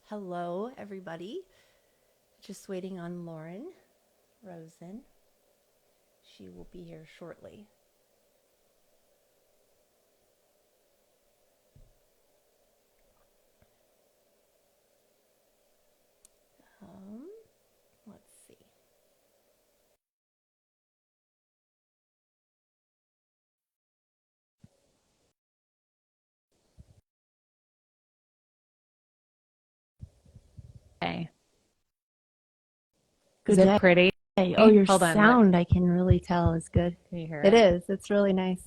Hello, everybody. Just waiting on Lauren Rosen. She will be here shortly. Let's see. Okay. Good Is it day. pretty? Oh, your Hold on. sound, I can really tell, is good. Can you hear It it? is. It's really nice.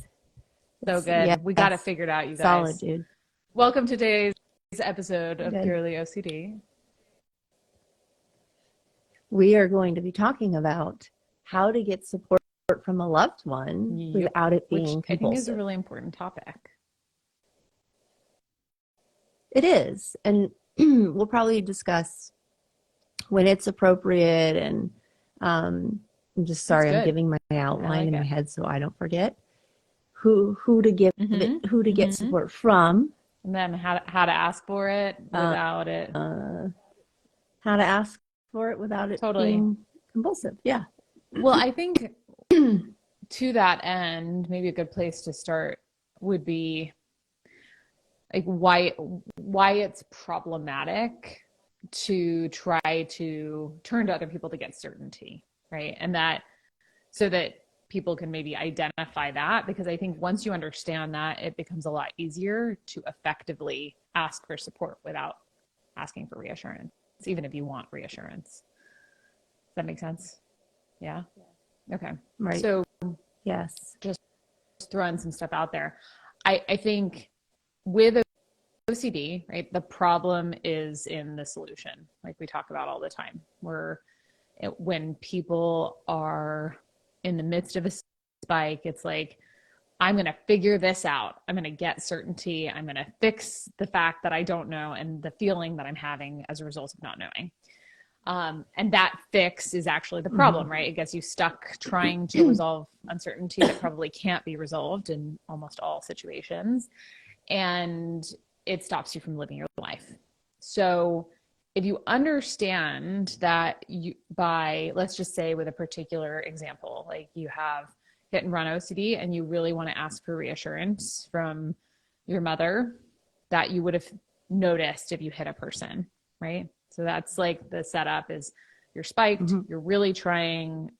So good. We got it figured out, you Solid, guys. dude. Welcome to today's episode of Good. Purely OCD. We are going to be talking about how to get support from a loved one without it being Which I think is a compulsive. really important topic. It is. And we'll probably discuss when it's appropriate. And I'm just sorry, I'm giving my outline in my head so I don't forget who to give it, who to get support from. And then how to ask for it without it. How to ask for it without it being compulsive. Yeah. Well, I think to that end, maybe a good place to start would be like why it's problematic to try to turn to other people to get certainty, right? And that so that people can maybe identify that, because I think once you understand that, it becomes a lot easier to effectively ask for support without asking for reassurance, even if you want reassurance. Does that make sense? Yeah. Okay. Right. So yes, just throwing some stuff out there. I think with OCD, right, the problem is in the solution, like we talk about all the time, when people are in the midst of a spike, it's like, I'm going to figure this out. I'm going to get certainty. I'm going to fix the fact that I don't know and the feeling that I'm having as a result of not knowing. And that fix is actually the problem, right? It gets you stuck trying to resolve uncertainty that probably can't be resolved in almost all situations. And it stops you from living your life. So if you understand that let's just say with a particular example, like you have hit and run OCD and you really want to ask for reassurance from your mother that you would have noticed if you hit a person, right? So that's like the setup is you're spiked, you're really trying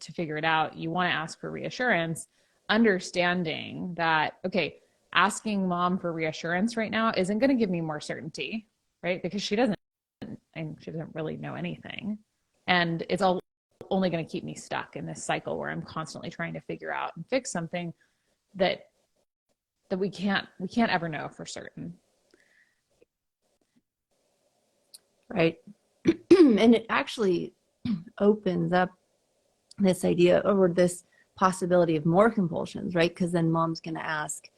to figure it out. You want to ask for reassurance, understanding that, okay, asking mom for reassurance right now isn't going to give me more certainty, right? Because she doesn't really know anything. And it's only going to keep me stuck in this cycle where I'm constantly trying to figure out and fix something that we can't ever know for certain. Right. And it actually opens up this idea or this possibility of more compulsions, right? Because then mom's going to ask,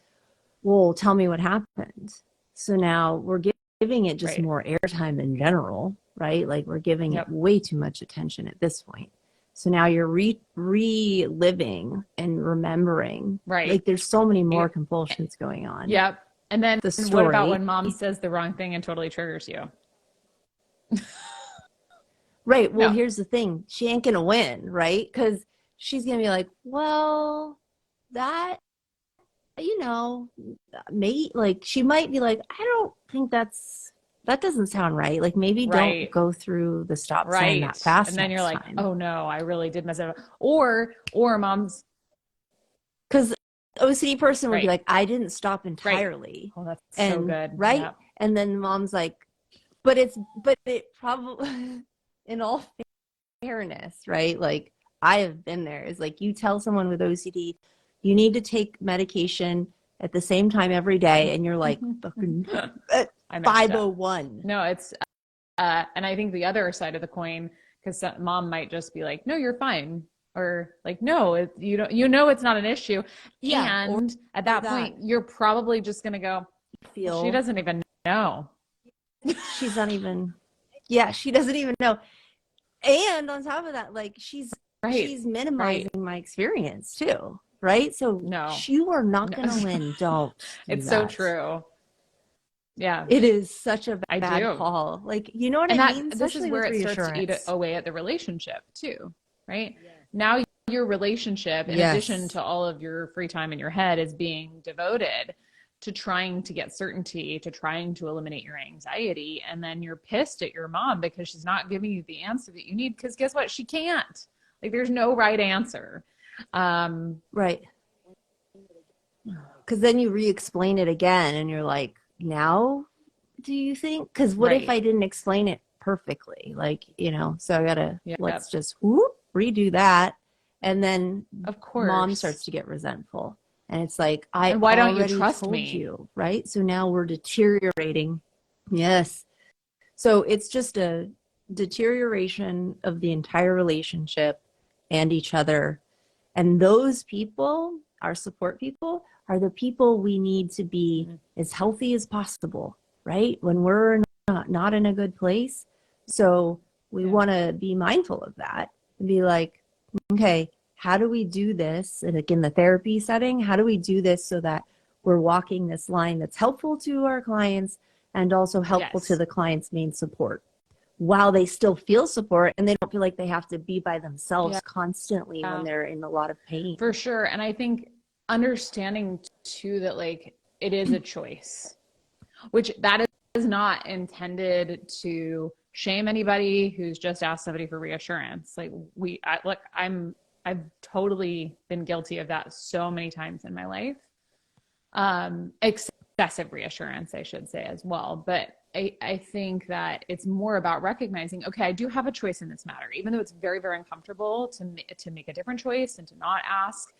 well, tell me what happened. So now we're giving it just more airtime in general, right? Like we're giving it way too much attention at this point. So now you're reliving and remembering. Right. Like there's so many more compulsions going on. Yep. And then what about when mom says the wrong thing and totally triggers you? Right. Well, here's the thing. She ain't going to win, right? Because she's going to be like, well, that, maybe like she might be like, I don't think that doesn't sound right. Like maybe don't go through the stop sign that fast. And then you're like, time. Oh no, I really did mess it up. Or mom's. Because OCD person would be like, I didn't stop entirely. Oh, that's so good. Right. Yep. And then mom's like, but it probably, in all fairness, right? Like I have been there. Is like you tell someone with OCD, you need to take medication at the same time every day, and you're like, fucking 5:01. No, it's, and I think the other side of the coin, because mom might just be like, no, you're fine. Or like, no, it's not an issue. Yeah. And at that point, you're probably just going to go, she doesn't even know. She's not even, she doesn't even know. And on top of that, like she's minimizing my experience too. Right. So no, you are not going to win. Don't. It's so true. Yeah, It is such a I bad do. call. Like, you know what And I that mean? this is Especially where with it starts to eat reassurance. away at the relationship too, right? Now your relationship, in addition Yes. to all of your free time in your head, is being devoted to trying to get certainty, to trying to eliminate your anxiety. And then you're pissed at your mom because she's not giving you the answer that you need. Because guess what? She can't. Like, there's no right answer. Right. Because then you re-explain it again and you're like, now do you think? Because what if Right. I didn't explain it perfectly? Like, so I gotta, Yeah. let's just whoop, redo that. And then Of mom course. starts to get resentful. And it's like, I And why don't you already trust told me? you, right? So now we're deteriorating. Yes. So it's just a deterioration of the entire relationship and each other. And those people, our support people, are the people we need to be as healthy as possible, right? When we're not in a good place. So we want to be mindful of that and be like, okay, how do we do this? And like in the therapy setting, how do we do this so that we're walking this line that's helpful to our clients and also helpful to Yes. the client's main support, while they still feel support and they don't feel like they have to be by themselves constantly when Yeah, they're in a lot of pain. for sure. And I think understanding too that like it is a choice, which that is not intended to shame anybody who's just asked somebody for reassurance. Like I've totally been guilty of that so many times in my life. Excessive reassurance, I should say, as well. But I think that it's more about recognizing, okay, I do have a choice in this matter, even though it's very, very uncomfortable to make a different choice and to not ask.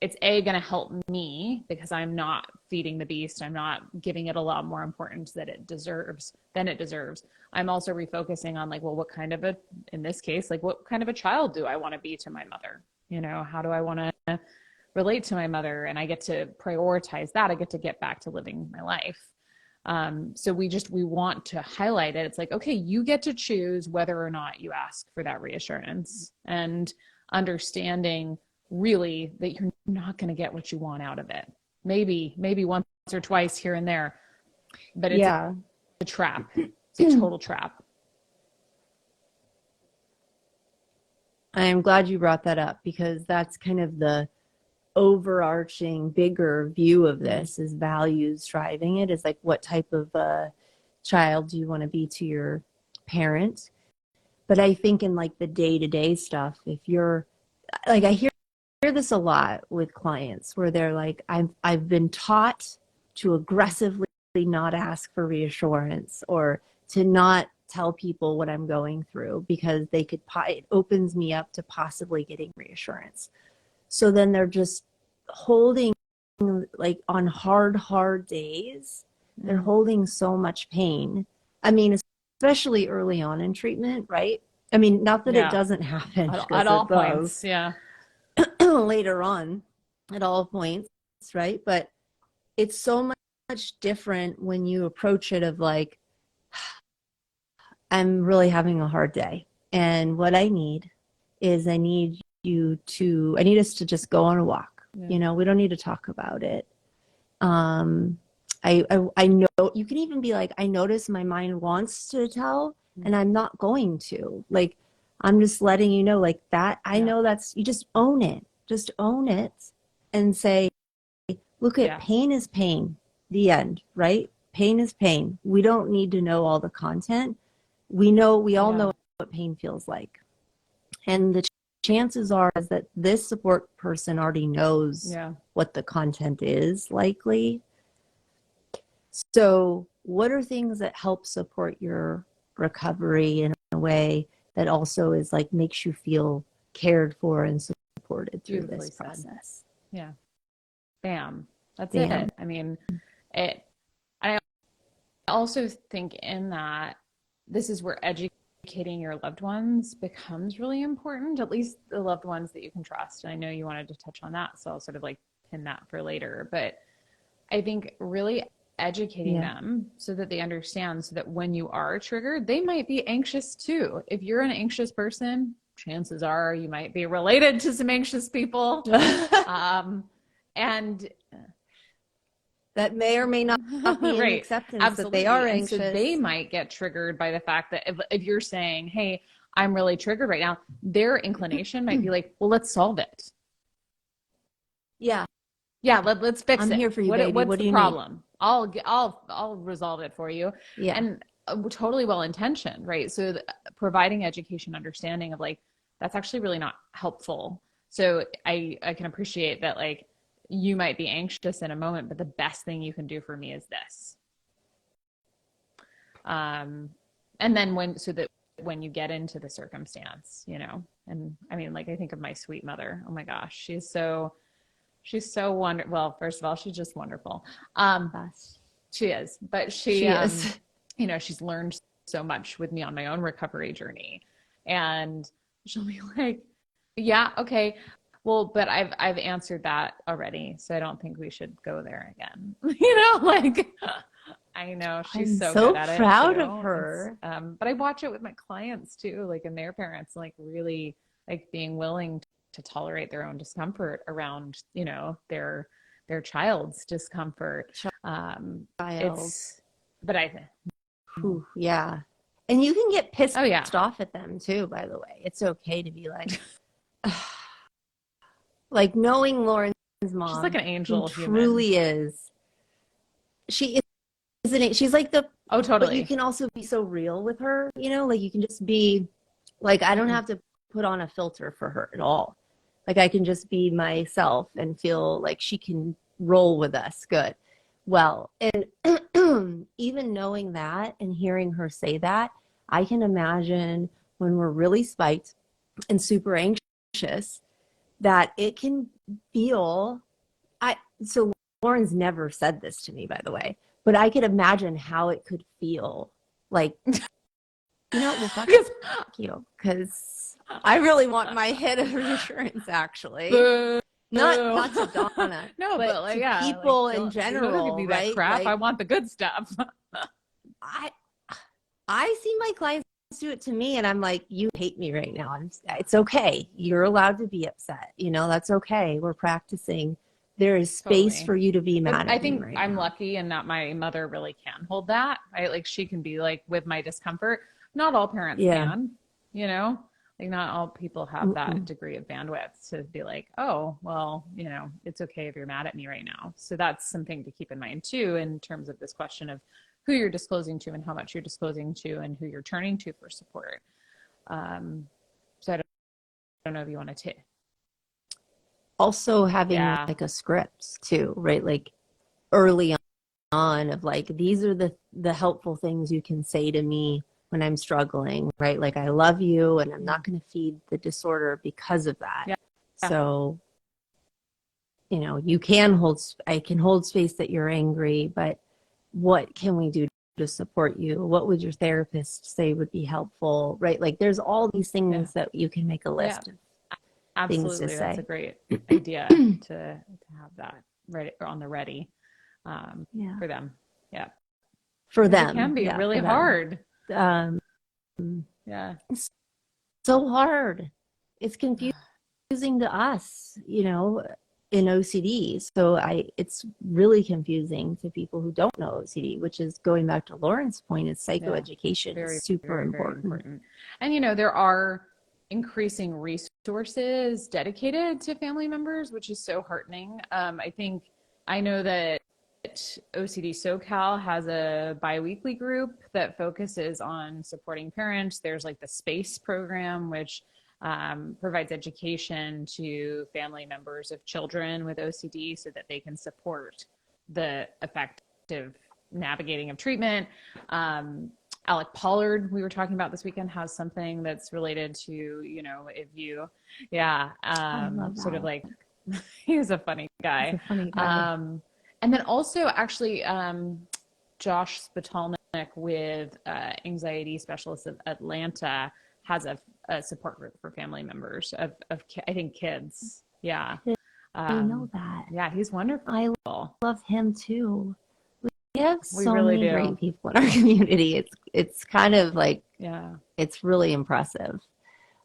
It's going to help me because I'm not feeding the beast. I'm not giving it a lot more importance than it deserves. I'm also refocusing on like, well, what kind of in this case, like what kind of a child do I want to be to my mother? How do I want to relate to my mother? And I get to prioritize that. I get to get back to living my life. So we want to highlight it. It's like, okay, you get to choose whether or not you ask for that reassurance, and understanding really that you're not going to get what you want out of it. Maybe once or twice here and there, but it's a trap. It's a total trap. I'm glad you brought that up because that's kind of the overarching bigger view of this is values driving it, is like what type of child do you want to be to your parent. But I think in like the day-to-day stuff, if you're like, I hear this a lot with clients where they're like, I've been taught to aggressively not ask for reassurance or to not tell people what I'm going through because it opens me up to possibly getting reassurance. So then they're just holding, like on hard days, they're holding so much pain. I mean, especially early on in treatment, right? I mean, not that it doesn't happen at all it points. later on at all points, right? But it's so much different when you approach it of like, I'm really having a hard day. And what I need is I need us to just go on a walk. We don't need to talk about it. I know you can even be like, I notice my mind wants to tell and I'm not going to. Like, I'm just letting you know like that. I know you just own it. Just own it and say, look at pain is pain. The end, right? Pain is pain. We don't need to know all the content. We all know what pain feels like. And the chances are is that this support person already knows what the content is likely. So what are things that help support your recovery in a way that also is like makes you feel cared for and supported through this process? Yeah. Bam. That's Bam. it. I mean, I also think in that this is where educating your loved ones becomes really important, at least the loved ones that you can trust. And I know you wanted to touch on that, so I'll sort of like pin that for later. But I think really educating them so that they understand, so that when you are triggered, they might be anxious too. If you're an anxious person, chances are you might be related to some anxious people. And that may or may not be in Right. acceptance that they are Absolutely. And so anxious. they might get triggered by the fact that if you're saying, hey, I'm really triggered right now, their inclination might be like, well, let's solve it. Yeah. Yeah, let's fix I'm it. here for you, baby. What's What the do you need? problem? I'll resolve it for you. Yeah. And totally well intentioned, right? So providing education, understanding of like that's actually really not helpful. So I can appreciate that like you might be anxious in a moment, but the best thing you can do for me is this. And then when you get into the circumstance, you know, and I mean, like I think of my sweet mother. Oh my gosh, she's so wonderful. Well, first of all, she's just wonderful. Yes. She is, but She is. you know, she's learned so much with me on my own recovery journey, and she'll be like, "Yeah, okay, well, but I've answered that already, so I don't think we should go there again." You know, like I know she's I'm so so good at it proud of too. her. But I watch it with my clients too, like and their parents, like really like being willing to tolerate their own discomfort around, you know, their child's discomfort. Child. It's, but I, Whew, yeah. And you can get pissed oh yeah, off at them too, by the way. It's okay to be like knowing Lauren's she's like mom, an who angel human. truly is, she isn't it? She's like Oh, but you totally. can also be so real with her, you know, like you can just be like, I don't Mm-mm. have to put on a filter for her at all. Like I can just be myself and feel like she can roll with us good. Well, and even knowing that and hearing her say that, I can imagine when we're really spiked and super anxious that it can feel I so Lauren's never said this to me, by the way, but I could imagine how it could feel like, you know, well, fuck you, because I really want my hit of reassurance, actually. Boo. Not to Donna, No, but but like, to yeah, like people in don't give general, me that right? crap. I Like want the good stuff. I I see my clients do it to me, and I'm like, you hate me right now. It's okay. You're allowed to be upset. You know, that's okay. We're practicing. There is space Totally. for you to be But mad I at me think right I'm now. lucky in that my mother really can hold that. Right? Like she can be like with my discomfort. Not all parents Yeah. can, you know? Like not all people have that Mm-mm. degree of bandwidth to be like, oh, well, you know, it's okay if you're mad at me right now. So that's something to keep in mind too, in terms of this question of who you're disclosing to and how much you're disclosing to and who you're turning to for support. So I don't know if you want to Also having yeah. like a script too, right? Like early on of like, these are the helpful things you can say to me when I'm struggling, right? Like, I love you and I'm not going to feed the disorder because of that. Yeah. So, you know, you can I can hold space that you're angry, but what can we do to support you? What would your therapist say would be helpful, right? Like, there's all these Yeah. things that you can make a Yeah. list of things to Absolutely. That's a say. great idea to have that ready or on the ready Yeah. for them. Yeah. For Because it them. can be Yeah. really For them. hard. Um, Yeah. it's so hard. It's confusing to us, you know, in OCD. So it's really confusing to people who don't know OCD, which is going back to Lauren's point, is Yeah. psychoeducation is Very, super very, very important. important. And, you know, there are increasing resources dedicated to family members, which is so heartening. I know that OCD SoCal has a biweekly group that focuses on supporting parents. There's like the SPACE program, which provides education to family members of children with OCD so that they can support the effective navigating of treatment. Alec Pollard, we were talking about this weekend, has something that's related to, you know, if you, yeah, I love sort of that. like, he's a funny He's guy. a funny guy. And then also actually Josh Spitalnik with Anxiety Specialists of Atlanta has a support group for family members of I think kids. Yeah. I know that. Yeah, he's wonderful. I love him too. We have We so really many do. great people in our community. It's kind of like, Yeah. it's really impressive.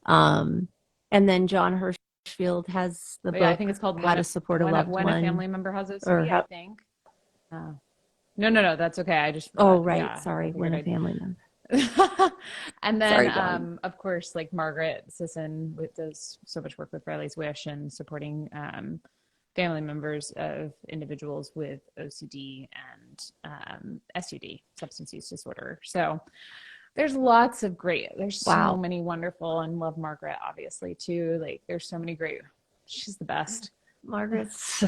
Um, and then John Hirschfield has the But yeah, I think book it's called How to Support a Loved when a One, family member has or OCD, I how, think. No, that's okay. I just, Oh, right. yeah, I Sorry. When figured a family member. I'd. And then, Sorry, go on. of course, like Margaret Sisson does so much work with Riley's Wish and supporting family members of individuals with OCD and SUD, substance use disorder. So there's lots of great, there's so Wow. many wonderful, and love Margaret obviously too. Like there's so many great, she's the best. Margaret's,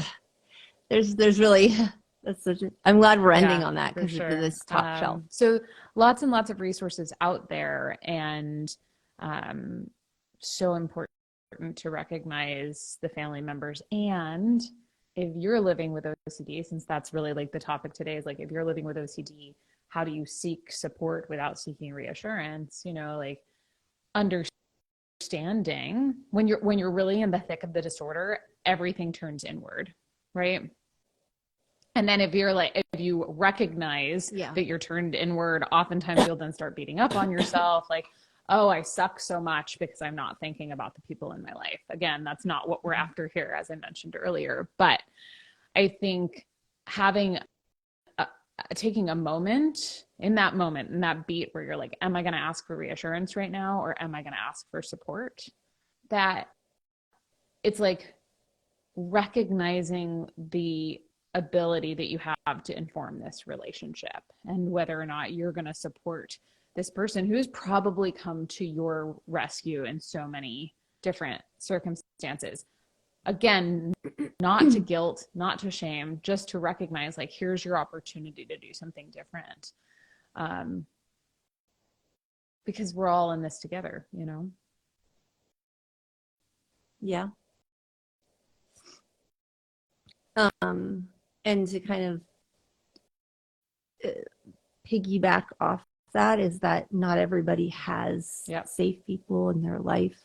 there's really, that's such a, I'm glad we're ending Yeah, on that for because it's sure. this top shelf. So lots and lots of resources out there, and um, so important to recognize the family members. And if you're living with OCD, since that's really like the topic today, is like if you're living with OCD, how do you seek support without seeking reassurance? You know, like understanding when you're really in the thick of the disorder, everything turns inward, right? And then if you're like, if you recognize Yeah. that you're turned inward, oftentimes you'll then start beating up on yourself. Like, oh, I suck so much because I'm not thinking about the people in my life. Again, that's not what we're after here, as I mentioned earlier. But I think having, taking a moment, in that beat where you're like, am I going to ask for reassurance right now? Or am I going to ask for support? That it's like recognizing the ability that you have to inform this relationship and whether or not you're going to support this person who's probably come to your rescue in so many different circumstances. Again, not to guilt, not to shame, just to recognize like, here's your opportunity to do something different. Um, because we're all in this together, you know? Yeah. And to kind of piggyback off that is that not everybody has Yep. safe people in their life.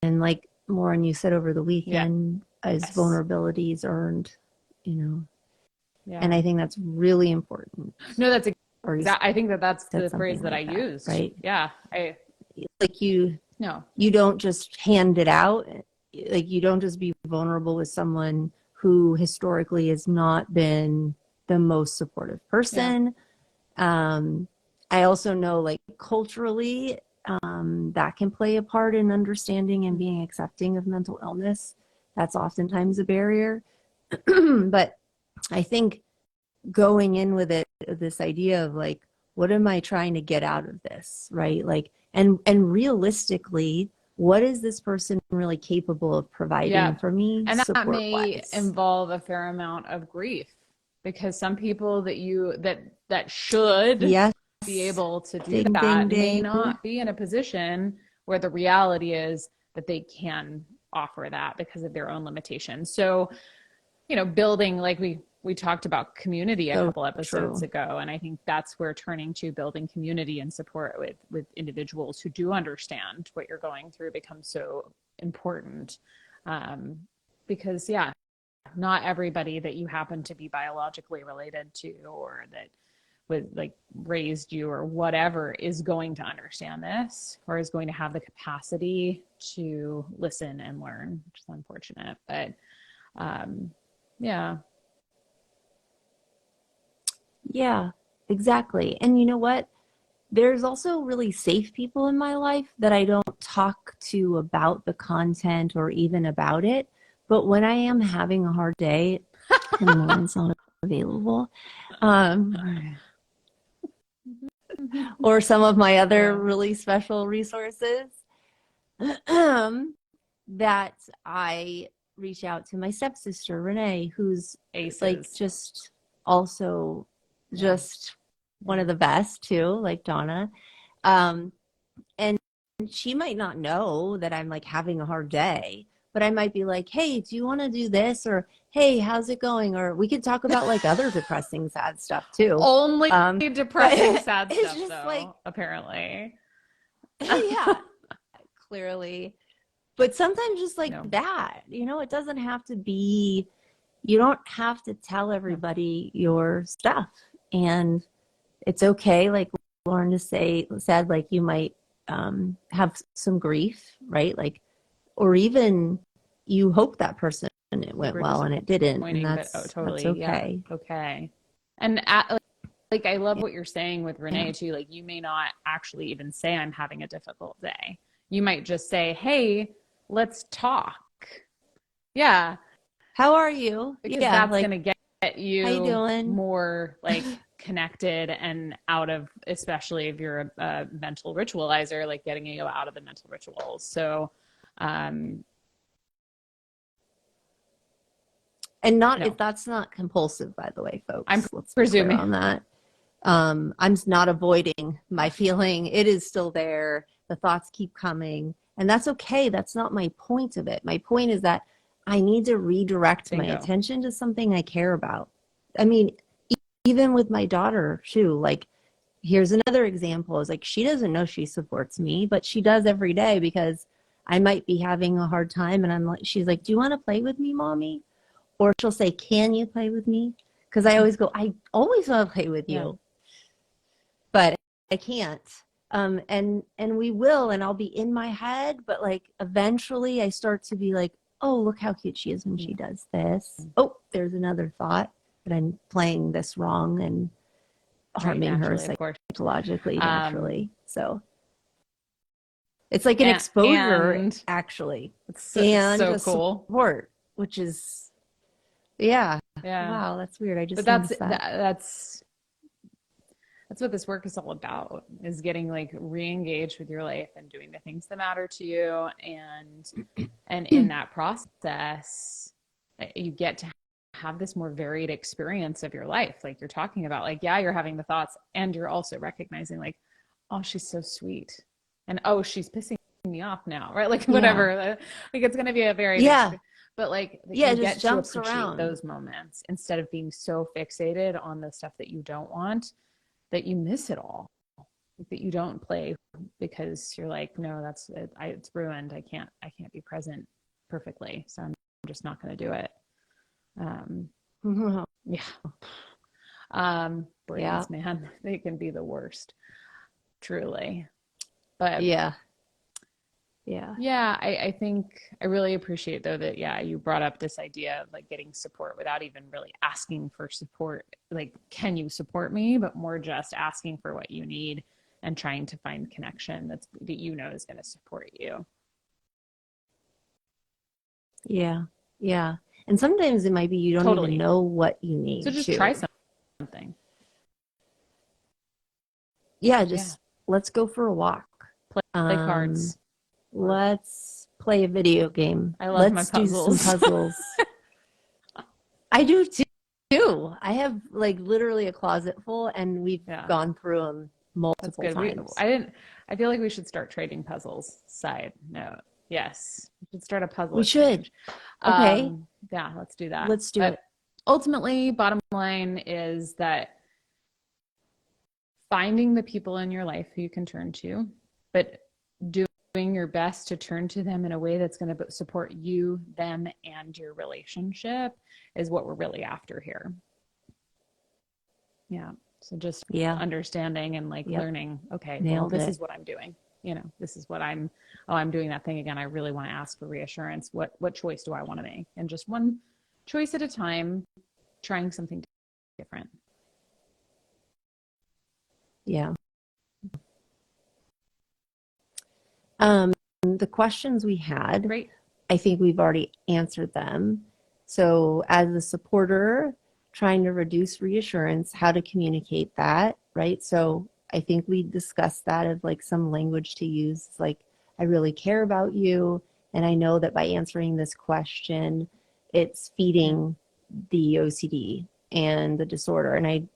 And like Lauren, you said over the weekend, as Yes. vulnerability is earned, you know, Yeah. and I think that's really important. No, that's Or you I think that's said the something phrase that I like that, used. right? Yeah. Like No. you don't just hand it out. Like you don't just be vulnerable with someone who historically has not been the most supportive person. Yeah. I also know like culturally, that can play a part in understanding and being accepting of mental illness. That's oftentimes a barrier. But I think going in with it, this idea of like, what am I trying to get out of this, right? Like, and realistically, what is this person really capable of providing for me, and that may support-wise? involve a fair amount of grief, because some people that should Yes, be able to do ding, that ding, may ding. not be in a position where the reality is that they can offer that because of their own limitations. So, you know, building, like we talked about community a So couple episodes true. ago, and I think that's where turning to building community and support with individuals who do understand what you're going through becomes so important. Because yeah, not everybody that you happen to be biologically related to, or that with like raised you or whatever, is going to understand this or is going to have the capacity to listen and learn, which is unfortunate. But yeah. Yeah, exactly. And you know what? There's also really safe people in my life that I don't talk to about the content or even about it. But when I am having a hard day and Lauren's not available, or some of my other really special resources, that I reach out to my stepsister, Renee, who's Aces. like just also just one of the best too, like Donna. And she might not know that I'm like having a hard day, but I might be like, hey, do you want to do this? Or, hey, how's it going? Or we could talk about like other depressing, sad stuff too. Only depressing, sad stuff, just though, like, apparently. yeah, clearly. But sometimes just like No. that, you know, it doesn't have to be, you don't have to tell everybody your stuff. And it's okay, like Lauren said, like you might have some grief, right? Like, or even you hope that person it like went we're well and it didn't, and disappointing, but that's totally, yeah, okay. okay. And like I love what you're saying with Renee too. Like you may not actually even say I'm having a difficult day. You might just say, "Hey, let's talk." Yeah, How are you? because Yeah, that's like going to get how you you doing? more like connected and out of, especially if you're a mental ritualizer, like getting you out of the mental rituals. So, um, And not no, if that's not compulsive, by the way, I'm folks. Let's be clear presuming. on that. I'm not avoiding my feeling. It is still there. The thoughts keep coming, and that's okay. That's not my point of it. My point is that I need to redirect my Bingo. attention to something I care about. I mean, even with my daughter too, like here's another example is like she doesn't know she supports me, but she does every day because I might be having a hard time and I'm like she's like, "Do you want to play with me, mommy?" Or she'll say, "Can you play with me?" Because I always go, "I always want to play with Yeah. you." But I can't. And we will, and I'll be in my head, but like eventually I start to be like, oh, look how cute she is when she does this. Oh, there's another thought that I'm playing this wrong and Right. harming her Naturally, of course. psychologically, Um, naturally. So it's like an exposure, and actually, it's and so a cool. support, which is, yeah. Yeah. Wow, that's weird. I But just noticed that. that's what this work is all about, is getting like re-engaged with your life and doing the things that matter to you. And in that process, you get to have this more varied experience of your life. Like you're talking about, like, yeah, you're having the thoughts and you're also recognizing like, oh, she's so sweet. And oh, she's pissing me off now, right? Like Yeah. whatever. Like it's going to be a varied Yeah. experience. But like Yeah, you it just get to jumps appreciate around. those moments instead of being so fixated on the stuff that you don't want, that you miss it all, that you don't play because you're like, no, that's it. It's ruined. I can't be present perfectly. So I'm just not going to do it. Um, yeah. Yeah. Brains, man, they can be the worst, truly. But Yeah. Yeah. yeah, I think I really appreciate though that, yeah, you brought up this idea of like getting support without even really asking for support. Like, can you support me? But more just asking for what you need and trying to find connection that you know is going to support you. Yeah. Yeah. And sometimes it might be you don't even Totally. know what you So need just try to. something. Yeah, Yeah. just let's go for a walk. Play Um, cards. let's play a video game. I love my Let's do some puzzles. puzzles. I do too. I have like literally a closet full and we've Yeah. gone through them That's multiple good. times. I feel like we should start trading puzzles. Side note. Yes. We should start a puzzle We should. exchange. Okay, Yeah, let's do that. let's do But it. ultimately, bottom line is that finding the people in your life who you can turn to, but doing your best to turn to them in a way that's going to support you, them, and your relationship is what we're really after here. Yeah. So just Yeah. understanding and like Yep. learning, okay, well, Nailed this it. is what I'm doing. You know, this is what I'm doing that thing again. I really want to ask for reassurance. What choice do I want to make? And just one choice at a time, trying something different. Yeah. The questions we had, Great. I think we've already answered them. So, as a supporter, trying to reduce reassurance, how to communicate that, right? So, I think we discussed that of like some language to use. It's like, I really care about you. And I know that by answering this question, it's Yeah. feeding the OCD and the disorder. And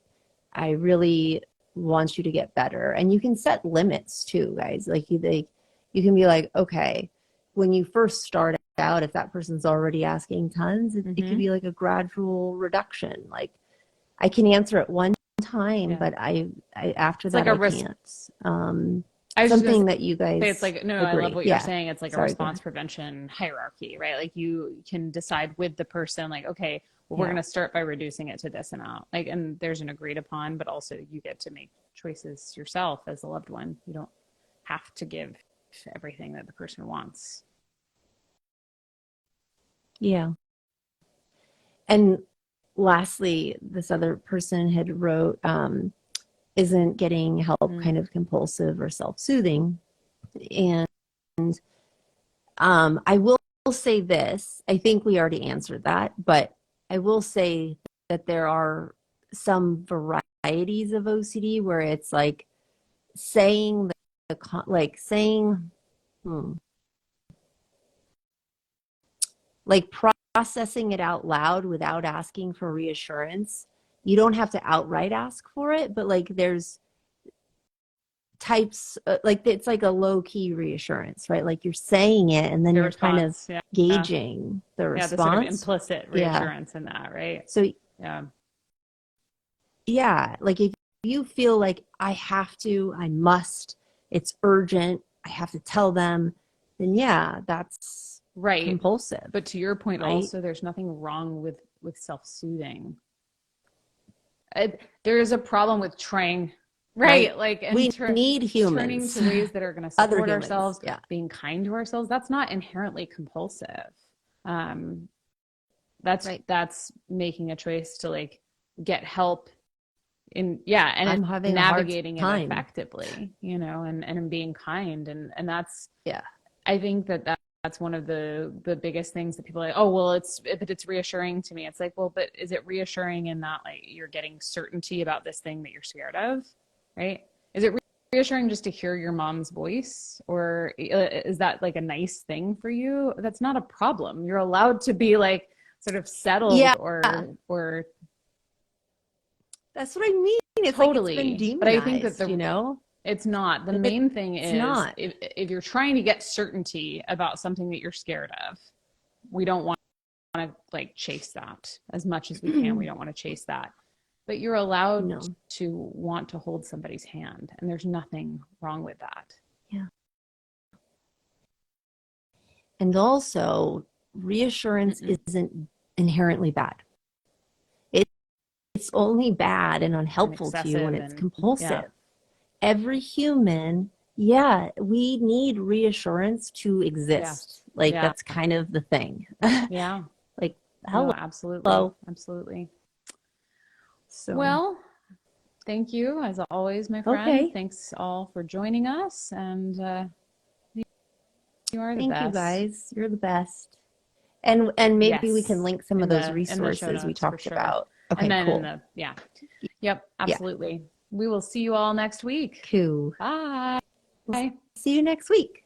I really want you to get better. And you can set limits too, guys. Like you can be like, okay, when you first start out, if that person's already asking tons, it could Mm-hmm. be like a gradual reduction. Like I can answer it one time, Yeah. but I after It's like that a I risk. can't. I was just going to Something that you say, it's guys like, no, I love agree. what you're Yeah. saying. It's like a Sorry, go response ahead. prevention hierarchy, right? Like you can decide with the person, like, okay, well, we're Yeah. going to start by reducing it to this amount. Like, and there's an agreed upon, but also you get to make choices yourself as a loved one. You don't have to give everything that the person wants. Yeah. And lastly, this other person had wrote, isn't getting help kind of compulsive or self-soothing? And I will say this. I think we already answered that, but I will say that there are some varieties of OCD where it's like saying like saying, like processing it out loud without asking for reassurance. You don't have to outright ask for it, but like there's types, like it's like a low key reassurance, right? Like you're saying it and then The you're kind of response, yeah. gauging the response. The sort of implicit reassurance in that, right? So yeah, like if you feel like I have to, I must, it's urgent, I have to tell them, then yeah, that's right. compulsive. But to your point, right? Also, there's nothing wrong with self-soothing. There is a problem with trying, right? Like, and we need humans, turning to ways that are going to support ourselves, being kind to ourselves. That's not inherently compulsive. That's making a choice to like get help in, and I'm having navigating it effectively, and being kind, and that's I think that's one of the biggest things that people are like, oh well, it's reassuring to me. It's like, well, but is it reassuring in that like you're getting certainty about this thing that you're scared of, right? Is it reassuring just to hear your mom's voice, or is that like a nice thing for you? That's not a problem. You're allowed to be like sort of settled or that's what I mean. It's totally. Like it's been demonized, but I think that it's not. The but main thing is not. If you're trying to get certainty about something that you're scared of, we don't want to like chase that as much as we can. We don't want to chase that. But you're allowed to want to hold somebody's hand, and there's nothing wrong with that. Yeah. And also, reassurance isn't inherently bad. It's only bad and unhelpful to you when it's compulsive. Yeah. Every human, we need reassurance to exist. That's kind of the thing. Like, hello. No, absolutely. So, well, thank you as always, my friend. Okay. Thanks all for joining us, and you are the best. Thank you, guys. You're the best. And maybe we can link some of those resources we talked about. Okay, and then cool. Yep, absolutely. Yeah. We will see you all next week. Cool. Bye. We'll see you next week.